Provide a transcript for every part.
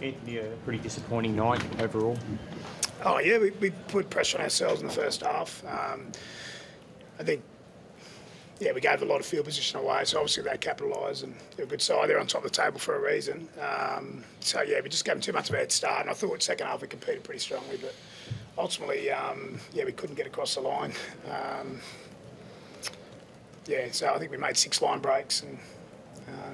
Anthony, a pretty disappointing night overall. Oh yeah, we put pressure on ourselves in the first half. I think, yeah, we gave a lot of field position away, so obviously they capitalised and they're a good side. They're on top of the table for a reason. So yeah, we just gave them too much of a head start, and I thought second half we competed pretty strongly, but ultimately, yeah, we couldn't get across the line. Yeah, so I think we made 6 line breaks and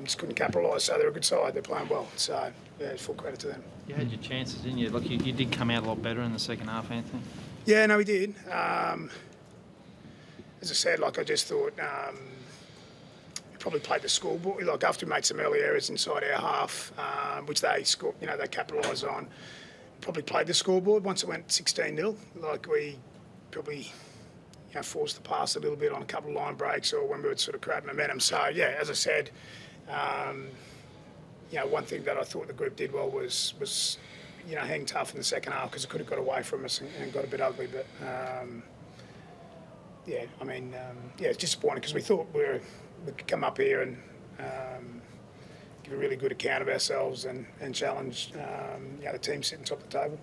just couldn't capitalise. So they're a good side. They're playing well. So yeah, full credit to them. You had your chances, didn't you? Look, you did come out a lot better in the second half, Anthony. Yeah, no, we did. As I said, like I just thought we probably played the scoreboard. Like after we made some early errors inside our half, which they scored, they capitalised on. Probably played the scoreboard once it went 16-0. Like we probably forced the pass a little bit on a couple of line breaks or when we would sort of create momentum. So yeah, as I said, one thing that I thought the group did well was hang tough in the second half because it could have got away from us and got a bit ugly. But it's disappointing because we thought we could come up here and give a really good account of ourselves and challenge the team sitting top of the table.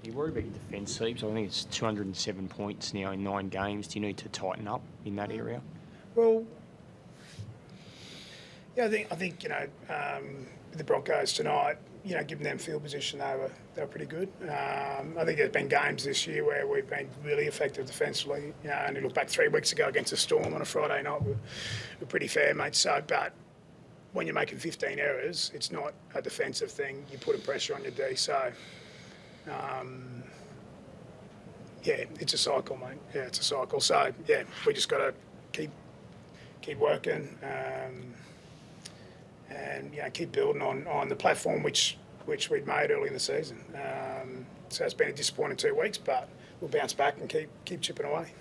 You worry about your defence, Seibs. I think it's 207 points now in 9 games. Do you need to tighten up in that area? Well, yeah, I think the Broncos tonight, giving them field position, they were pretty good. I think there's been games this year where we've been really effective defensively. And you look back 3 weeks ago against the Storm on a Friday night, we're pretty fair, mate. So, but when you're making 15 errors, it's not a defensive thing. You're putting pressure on your D. So, yeah, it's a cycle, mate. Yeah, it's a cycle. So, yeah, we just got to keep working and keep building on the platform which we'd made early in the season. So it's been a disappointing 2 weeks, but we'll bounce back and keep chipping away.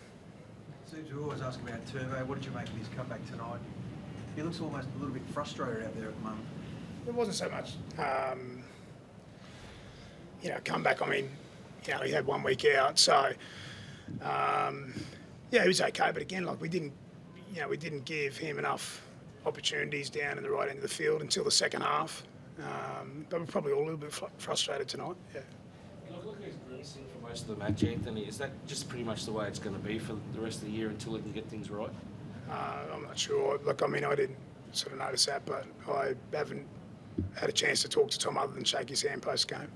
Seems we always ask about Turbo. What did you make of his comeback tonight? He looks almost a little bit frustrated out there at the moment. It wasn't so much, comeback. I mean, he had 1 week out, so he was okay. But again, like we didn't give him enough opportunities down in the right end of the field until the second half. But we're probably all a little bit frustrated tonight. Yeah. Look who's grimacing for most of the match, Anthony. Is that just pretty much the way it's going to be for the rest of the year until he can get things right? I'm not sure. Look, I mean, I didn't sort of notice that, but I haven't had a chance to talk to Tom other than shake his hand post-game.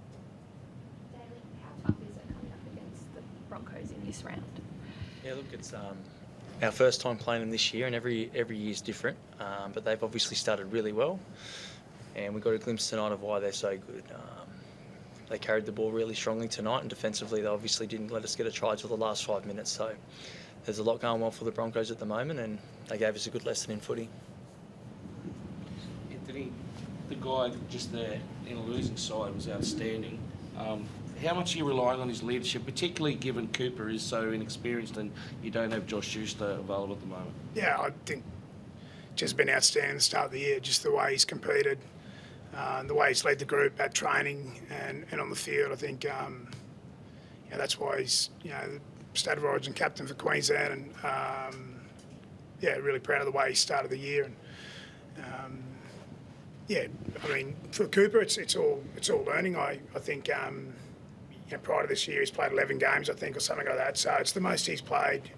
Daly, how tough is it coming up against the Broncos in this round? Yeah, look, it's our first time playing them this year, and every year's different. But they've obviously started really well, and we got a glimpse tonight of why they're so good. They carried the ball really strongly tonight, and defensively they obviously didn't let us get a try till the last 5 minutes. So there's a lot going well for the Broncos at the moment, and they gave us a good lesson in footy. Anthony, the guy just there in a losing side was outstanding. How much are you relying on his leadership, particularly given Cooper is so inexperienced and you don't have Josh Schuster available at the moment? Yeah, I think just been outstanding at the start of the year, just the way he's competed, the way he's led the group at training and on the field. I think that's why he's the State of Origin captain for Queensland, and really proud of the way he started the year. And I mean for Cooper, it's all learning. I think prior to this year he's played 11 games, I think, or something like that. So it's the most he's played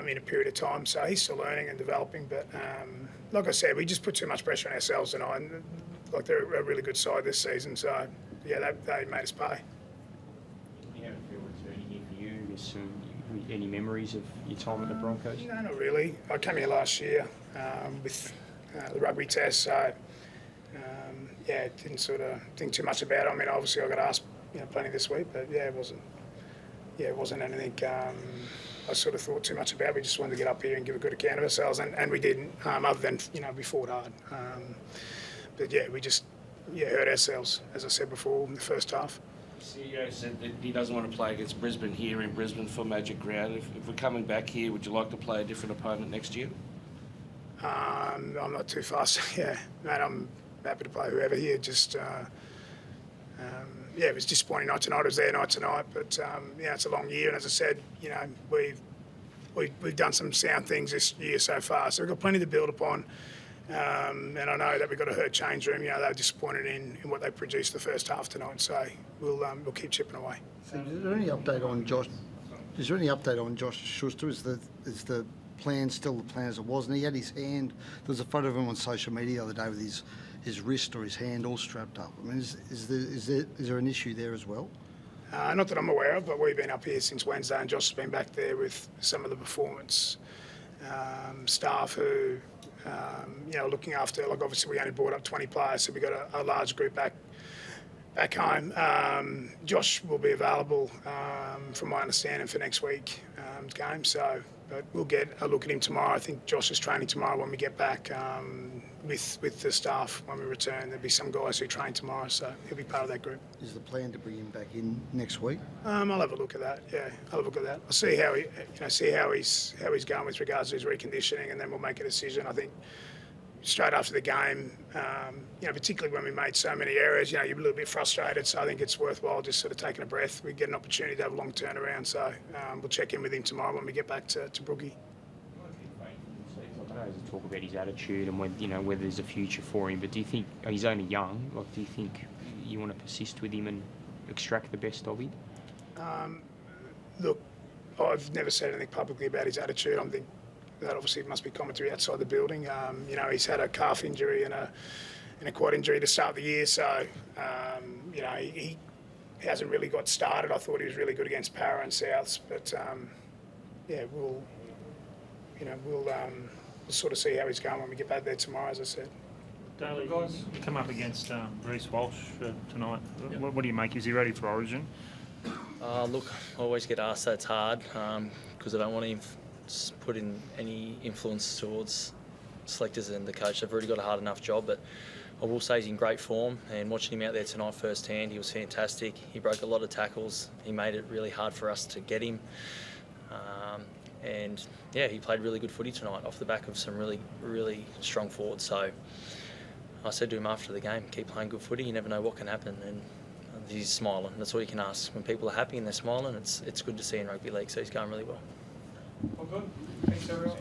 in a period of time. So he's still learning and developing. But like I said, we just put too much pressure on ourselves tonight. And, like they're a really good side this season. So yeah, they made us pay. You haven't feel returning here for you? Is any memories of your time at the Broncos? No, not really. I came here last year with the rugby test. So didn't sort of think too much about it. I mean, obviously I got asked plenty this week, but it wasn't anything I sort of thought too much about. We just wanted to get up here and give a good account of ourselves, and we didn't, other than we fought hard. But yeah, we just hurt ourselves, as I said before, in the first half. The CEO said that he doesn't want to play against Brisbane here in Brisbane for Magic Round. If we're coming back here, would you like to play a different opponent next year? I'm not too fast. Yeah, mate, I'm happy to play whoever here. Just it was disappointing night tonight. I was there night tonight, but it's a long year, and as I said, we've done some sound things this year so far. So we've got plenty to build upon, And I know that we've got a hurt change room. You know, they were disappointed in what they produced the first half tonight. So we'll keep chipping away. Is there any update on Josh? Is there any update on Josh Schuster? Is the plan still the plan as it was? And he had his hand. There was a photo of him on social media the other day with his wrist or his hand all strapped up. I mean, is there an issue there as well? Not that I'm aware of, but we've been up here since Wednesday, and Josh has been back there with some of the performance staff who, looking after. Like obviously, we only brought up 20 players, so we got a large group back home. Josh will be available, from my understanding, for next week game. So, but we'll get a look at him tomorrow. I think Josh is training tomorrow when we get back with the staff when we return. There'll be some guys who train tomorrow, so he'll be part of that group. Is the plan to bring him back in next week? I'll have a look at that. Yeah, I'll have a look at that. I'll see how he's going with regards to his reconditioning, and then we'll make a decision. I think straight after the game, particularly when we made so many errors, you're a little bit frustrated. So I think it's worthwhile just sort of taking a breath. We get an opportunity to have a long turnaround. So we'll check in with him tomorrow when we get back to Brookie. I know there's talk about his attitude and whether there's a future for him. But do you think he's only young? Like, do you think you want to persist with him and extract the best of him? Look, I've never said anything publicly about his attitude. I think that obviously must be commentary outside the building. He's had a calf injury and a quad injury to start the year, so he hasn't really got started. I thought he was really good against Para and Souths, but we'll sort of see how he's going when we get back there tomorrow, as I said. Daly, guys, come up against Reece Walsh for tonight. Yep. What do you make? Is he ready for Origin? Look, I always get asked that. It's hard because I don't want to put in any influence towards selectors and the coach. They've already got a hard enough job, but I will say he's in great form, and watching him out there tonight firsthand, he was fantastic. He broke a lot of tackles. He made it really hard for us to get him. And he played really good footy tonight off the back of some really, really strong forwards. So I said to him after the game, keep playing good footy, you never know what can happen. And he's smiling. That's all you can ask. When people are happy and they're smiling, it's good to see in rugby league. So he's going really well. All good. Thanks, everyone.